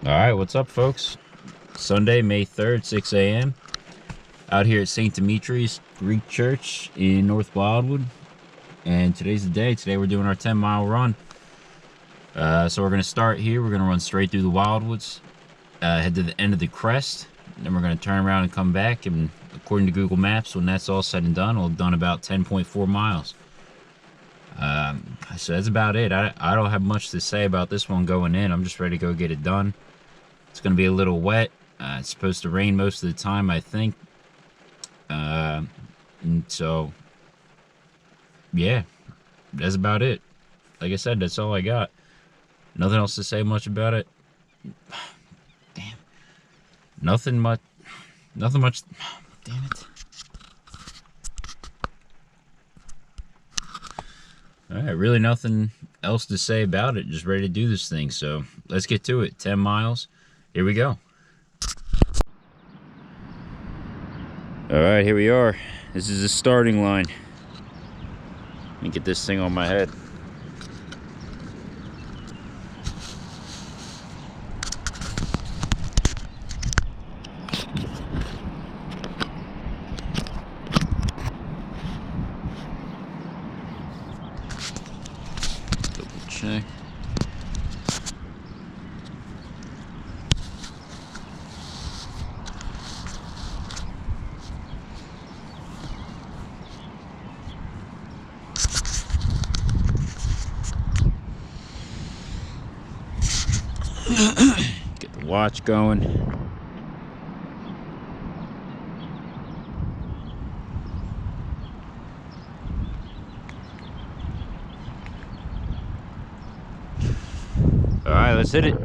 Alright, what's up, folks? Sunday, May 3rd, 6 a.m. Out here at St. Dimitri's Greek Church in North Wildwood. And today's the day. Today we're doing our 10-mile run. So we're going to start here. We're going to run straight through the Wildwoods. Head to the end of the crest. Then we're going to turn around and come back. And according to Google Maps, when that's all said and done, we'll have done about 10.4 miles. So that's about it. I don't have much to say about this one going in. I'm just ready to go get it done. It's going to be a little wet. It's supposed to rain most of the time, I think. And so, yeah, that's about it. Like I said, that's all I got. Nothing else to say much about it. Damn. Nothing much. Damn it. Alright, really nothing else to say about it. Just ready to do this thing. So, let's get to it. 10 miles. Here we go. Alright, here we are. This is the starting line. Let me get this thing on my head. Double check. Get the watch going. All right, let's hit it.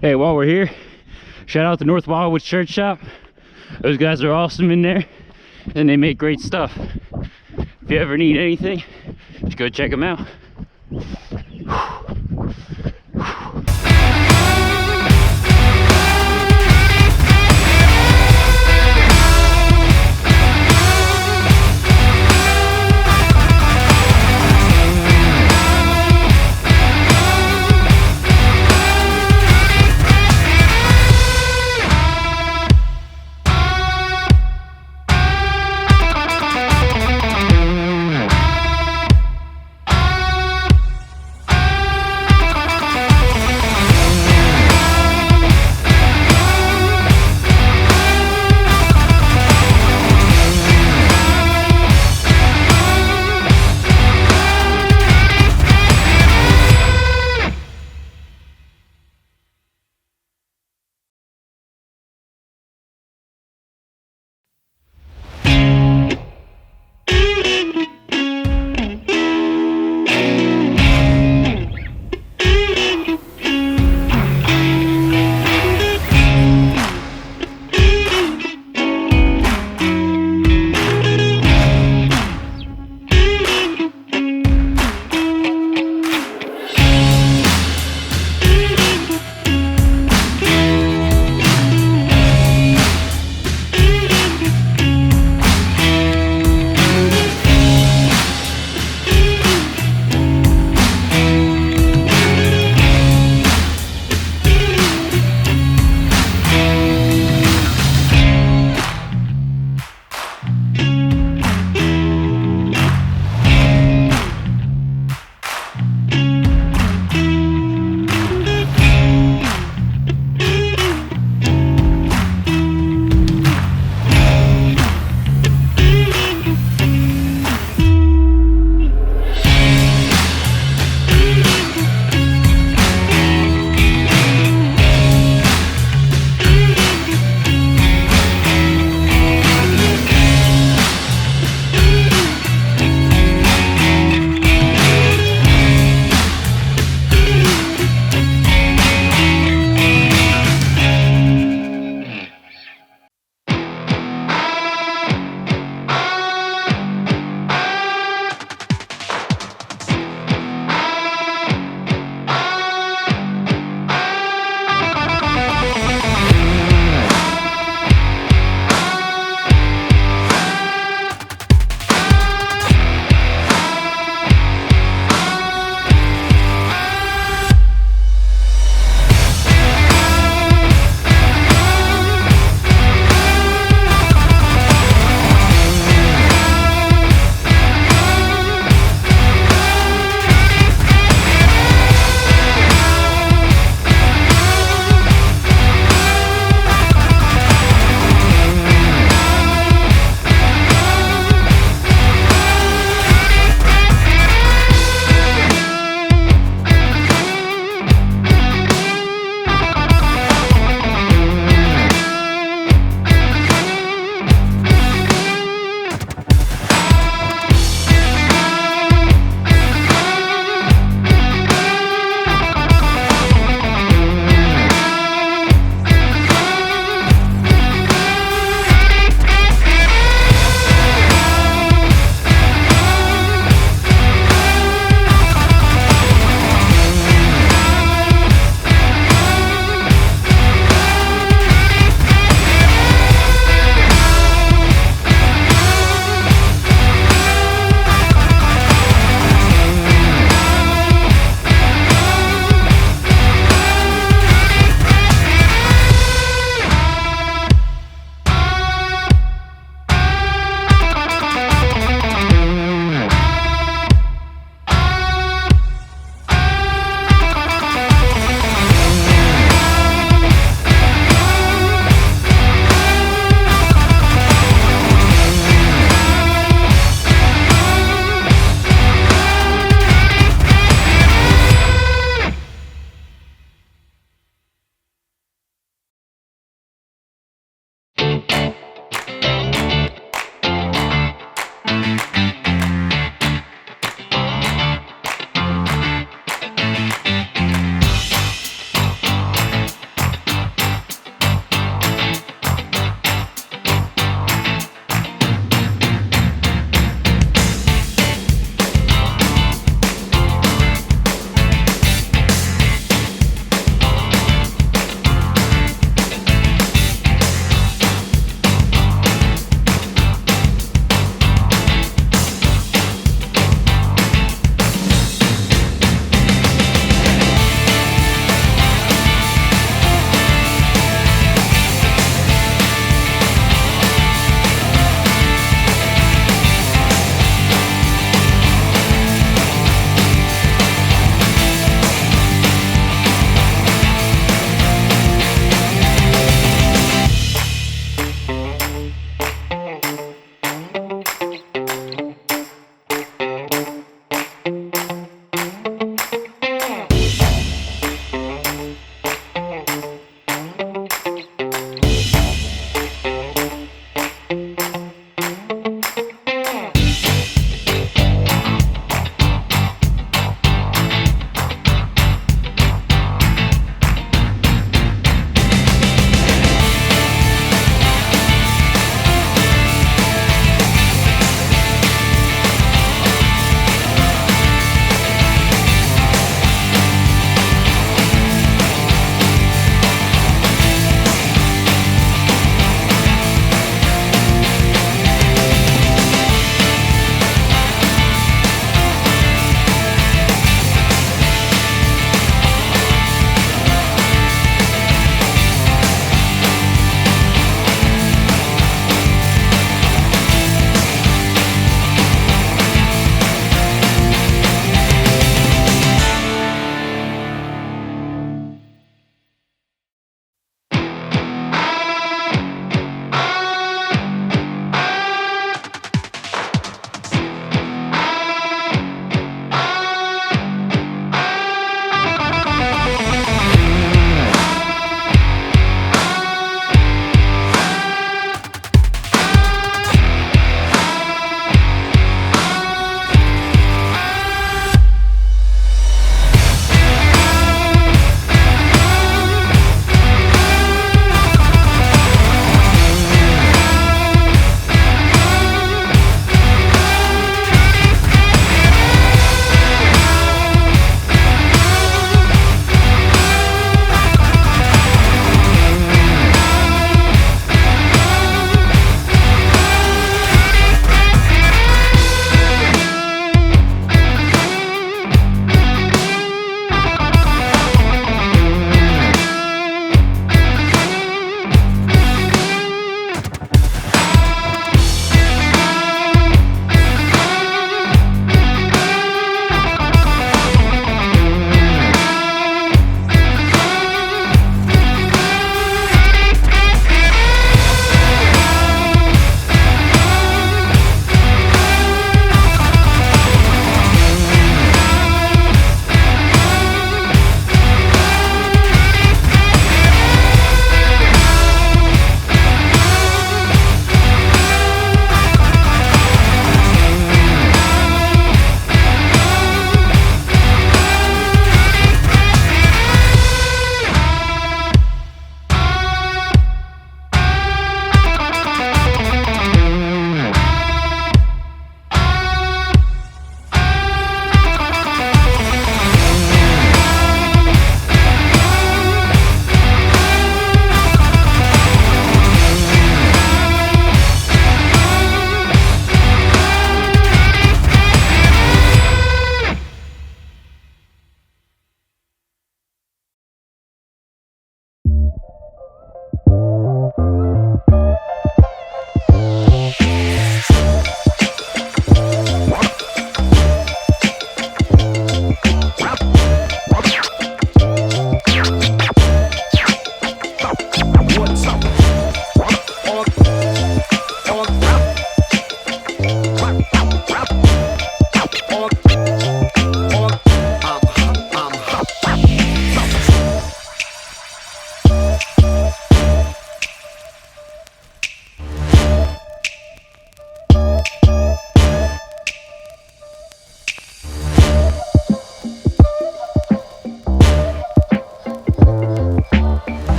Hey, while we're here, shout out to North Wildwood Shirt Shop. Those guys are awesome in there, and they make great stuff. If you ever need anything, just go check them out.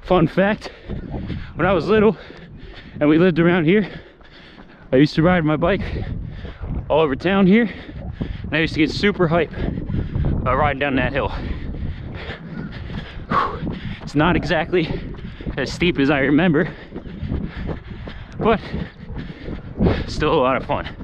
Fun fact, when I was little and we lived around here, I used to ride my bike all over town here, and I used to get super hype riding down that hill. It's not exactly as steep as I remember, but still a lot of fun.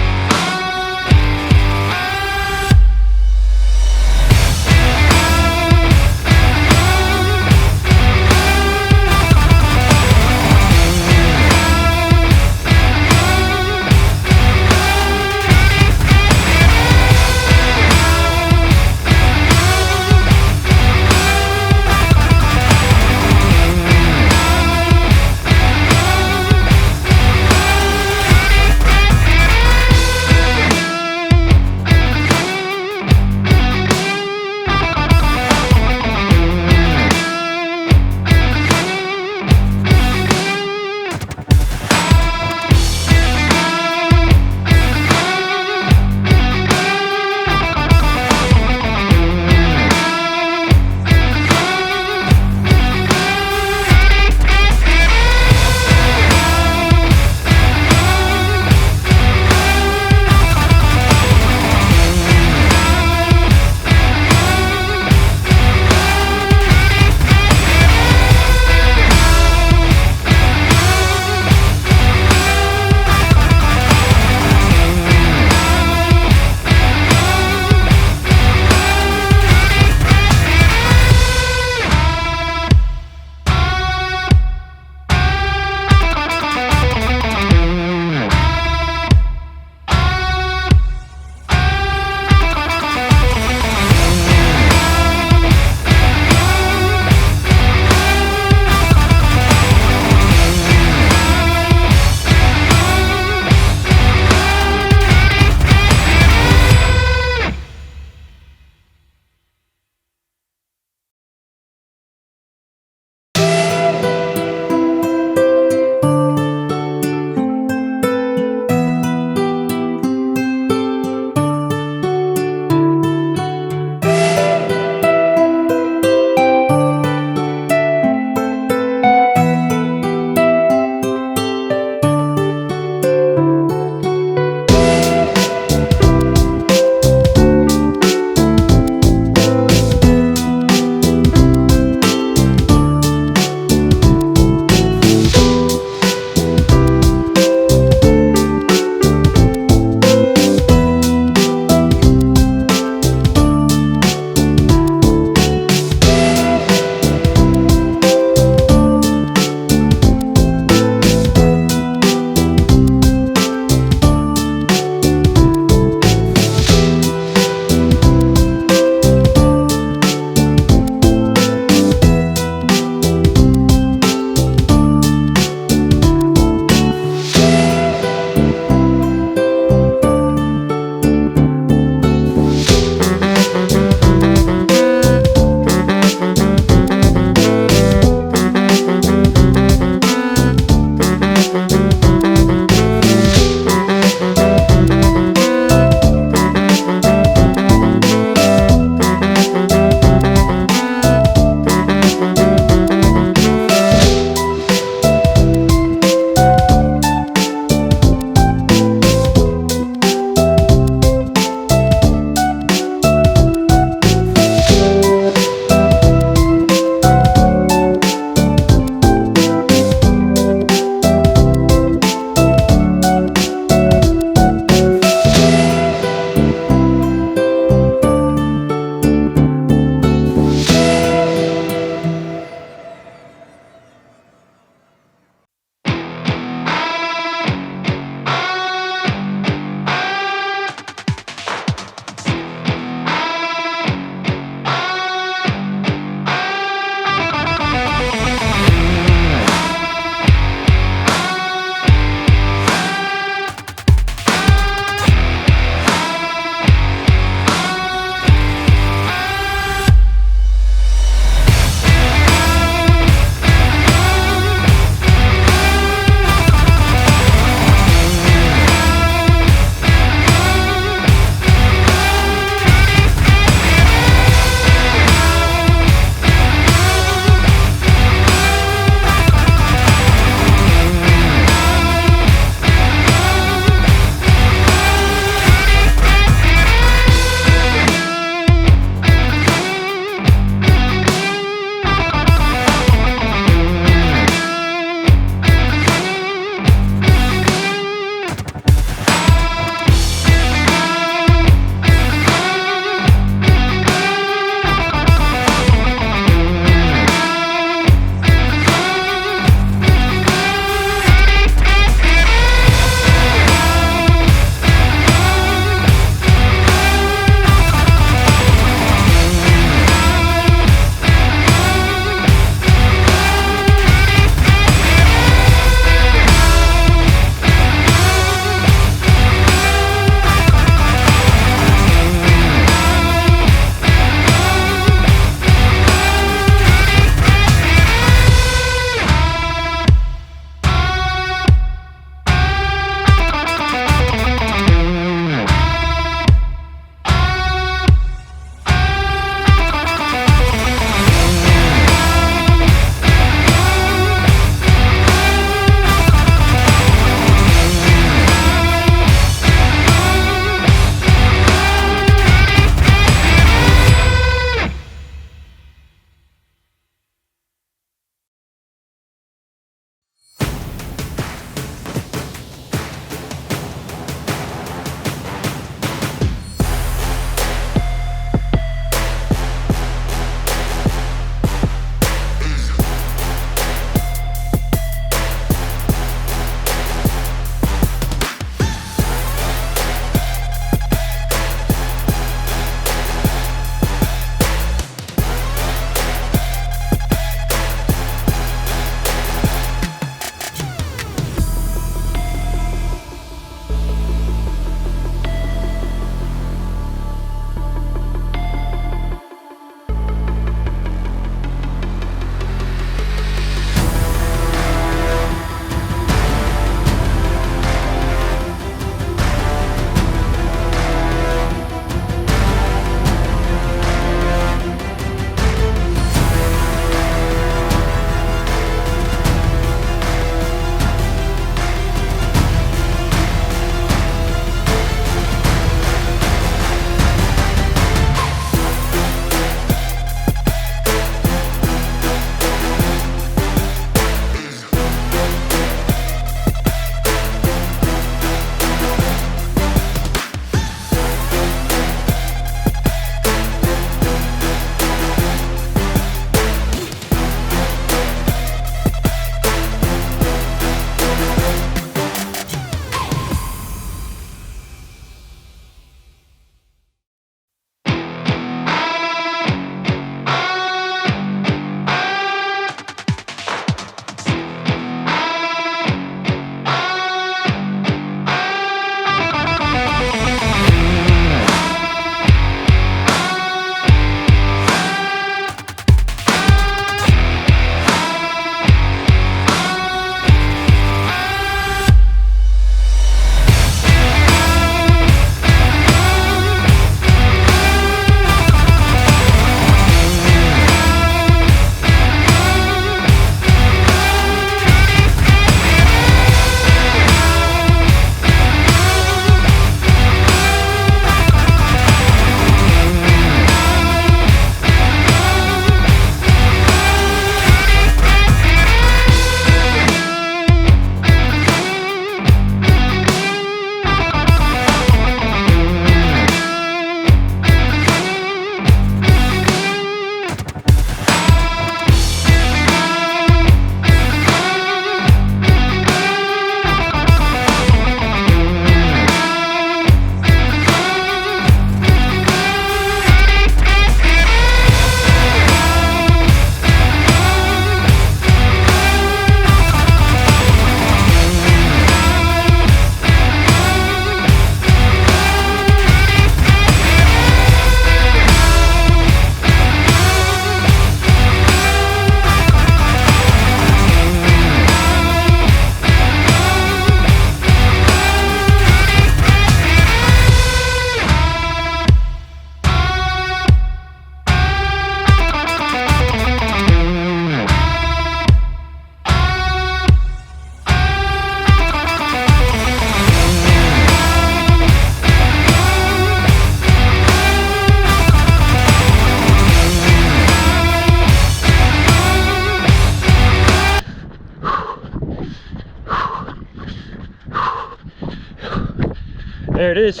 it is.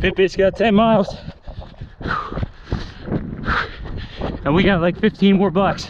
Fitbit's got 10 miles. And we got like 15 more blocks.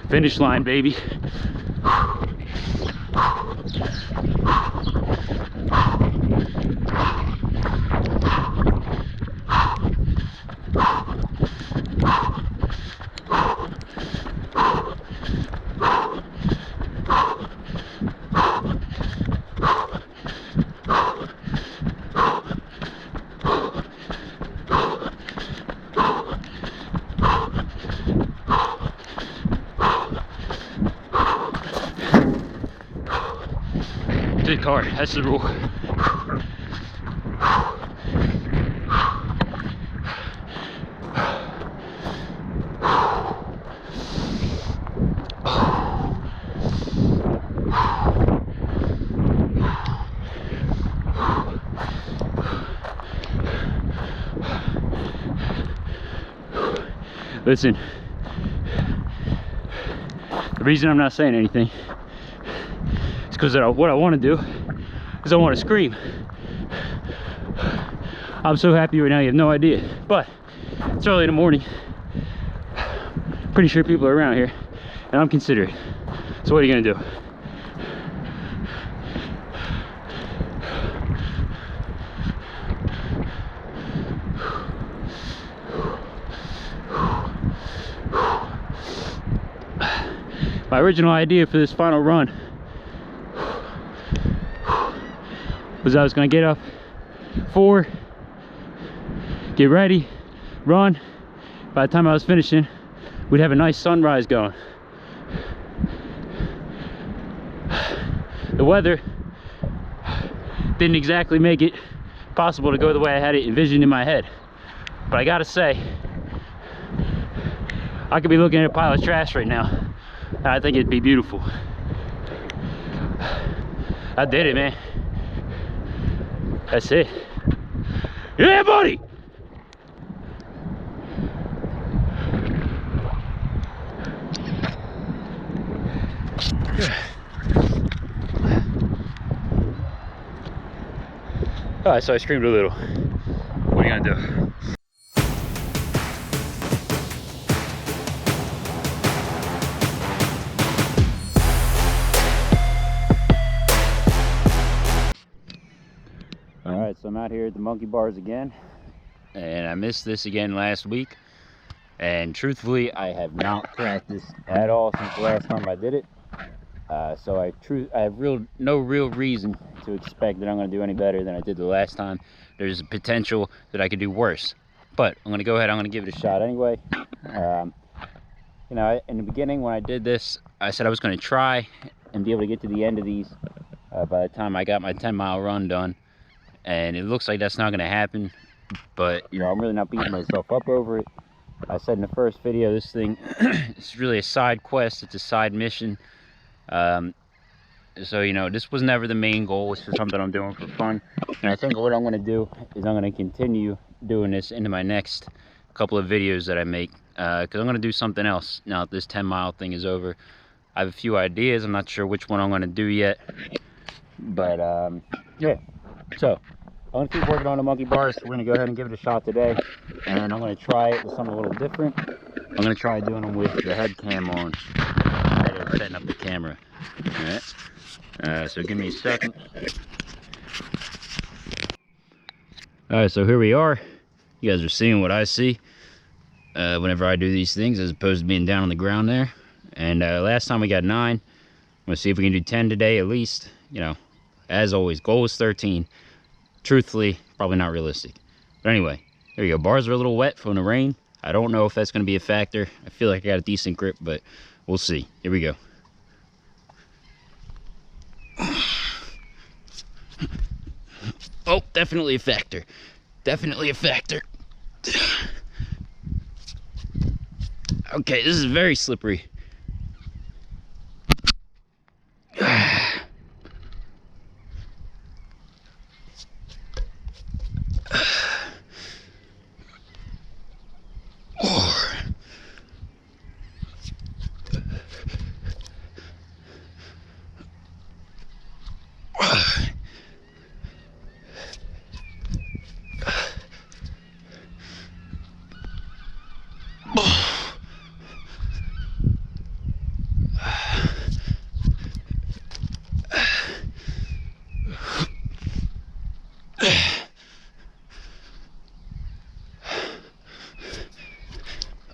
Finish line, baby. Dig hard, that's the rule. Listen, the reason I'm not saying anything is because what I want to do is I want to scream. I'm so happy right now, you have no idea. But it's early in the morning. Pretty sure people are around here, and I'm considerate. So what are you gonna do? My original idea for this final run was I was gonna get up 4, get ready, run. By the time I was finishing, we'd have a nice sunrise going. The weather didn't exactly make it possible to go the way I had it envisioned in my head. But I gotta say, I could be looking at a pile of trash right now, and I think it'd be beautiful. I did it, man. That's it. Yeah, buddy! Oh, so I screamed a little. What are you gonna do? All right, so I'm out here at the monkey bars again, and I missed this again last week. And truthfully, I have not practiced at all since the last time I did it. So I have no real reason to expect that I'm going to do any better than I did the last time. There's a potential that I could do worse, but I'm going to go ahead. I'm going to give it a shot anyway. You know, in the beginning when I did this, I said I was going to try and be able to get to the end of these by the time I got my 10-mile run done, and it looks like that's not going to happen. But you know, I'm really not beating myself up over it. I said in the first video, this thing it's really a side quest. It's a side mission. So you know, this was never the main goal. It's just something I'm doing for fun. And I think what I'm going to do is I'm going to continue doing this into my next couple of videos that I make, because I'm going to do something else now that this 10-mile thing is over. I have a few ideas. I'm not sure which one I'm going to do yet, but yeah. So I'm going to keep working on the monkey bars. We're going to go ahead and give it a shot today, and I'm going to try it with something a little different. I'm going to try doing them with the head cam on instead of setting up the camera. Alright, so give me a second. Alright, so here we are. You guys are seeing what I see whenever I do these things, as opposed to being down on the ground there. And last time we got 9. I'm going to see if we can do 10 today at least. You know, as always, goal is 13. Truthfully, probably not realistic. But anyway, there you go. Bars are a little wet from the rain. I don't know if that's going to be a factor. I feel like I got a decent grip, but we'll see. Here we go. Oh, definitely a factor. Definitely a factor. Okay, this is very slippery.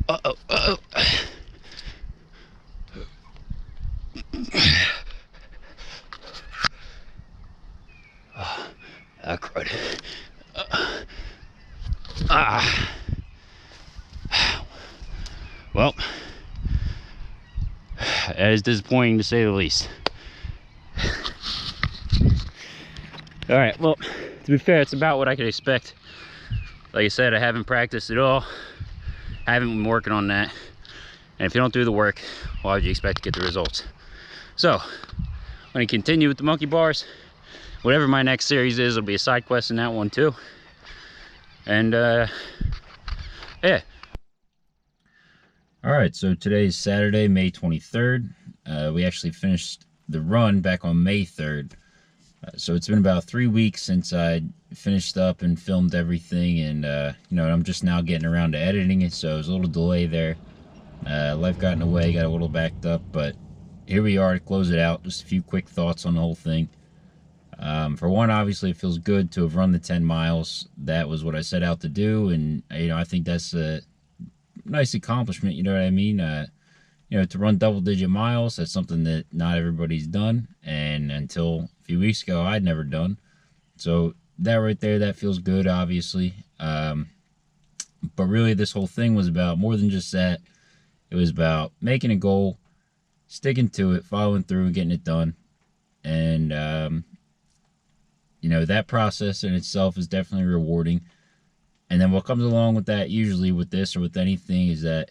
Uh-oh, uh-oh. I cried. Well, that is disappointing to say the least. All right, well, to be fair, it's about what I could expect. Like I said, I haven't practiced at all. I haven't been working on that. And if you don't do the work, why would you expect to get the results? So, I'm going to continue with the monkey bars. Whatever my next series is, it'll be a side quest in that one too. And, yeah. Alright, so today is Saturday, May 23rd. We actually finished the run back on May 3rd. So it's been about 3 weeks since I finished up and filmed everything, and you know, I'm just now getting around to editing it, so there's a little delay there. Life got in the way, got a little backed up, but here we are to close it out. Just a few quick thoughts on the whole thing. For one, obviously it feels good to have run the 10 miles. That was what I set out to do, and you know, I think that's a nice accomplishment, you know what I mean? You know, to run double-digit miles, that's something that not everybody's done, and until a few weeks ago, I'd never done. So that right there, that feels good, obviously. But really, this whole thing was about more than just that. It was about making a goal, sticking to it, following through, and getting it done. And, you know, that process in itself is definitely rewarding. And then what comes along with that, usually with this or with anything, is that,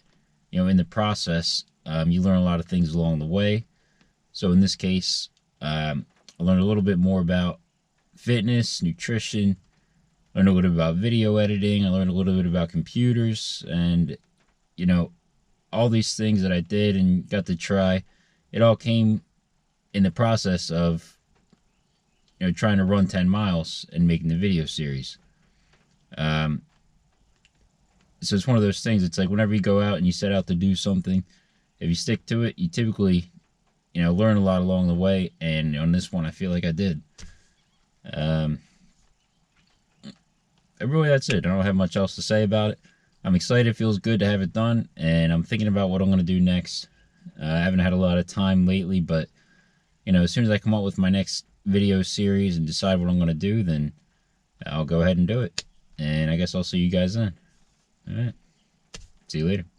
you know, in the process, you learn a lot of things along the way. So in this case, I learned a little bit more about fitness, nutrition, learned a little bit about video editing, I learned a little bit about computers, and, you know, all these things that I did and got to try, it all came in the process of, trying to run 10 miles and making the video series. So it's one of those things. It's like whenever you go out and you set out to do something, if you stick to it, you typically, learn a lot along the way. And on this one, I feel like I did. Really, that's it. I don't have much else to say about it. I'm excited. It feels good to have it done. And I'm thinking about what I'm going to do next. I haven't had a lot of time lately, but, as soon as I come up with my next video series and decide what I'm going to do, then I'll go ahead and do it. And I guess I'll see you guys then. All right. See you later.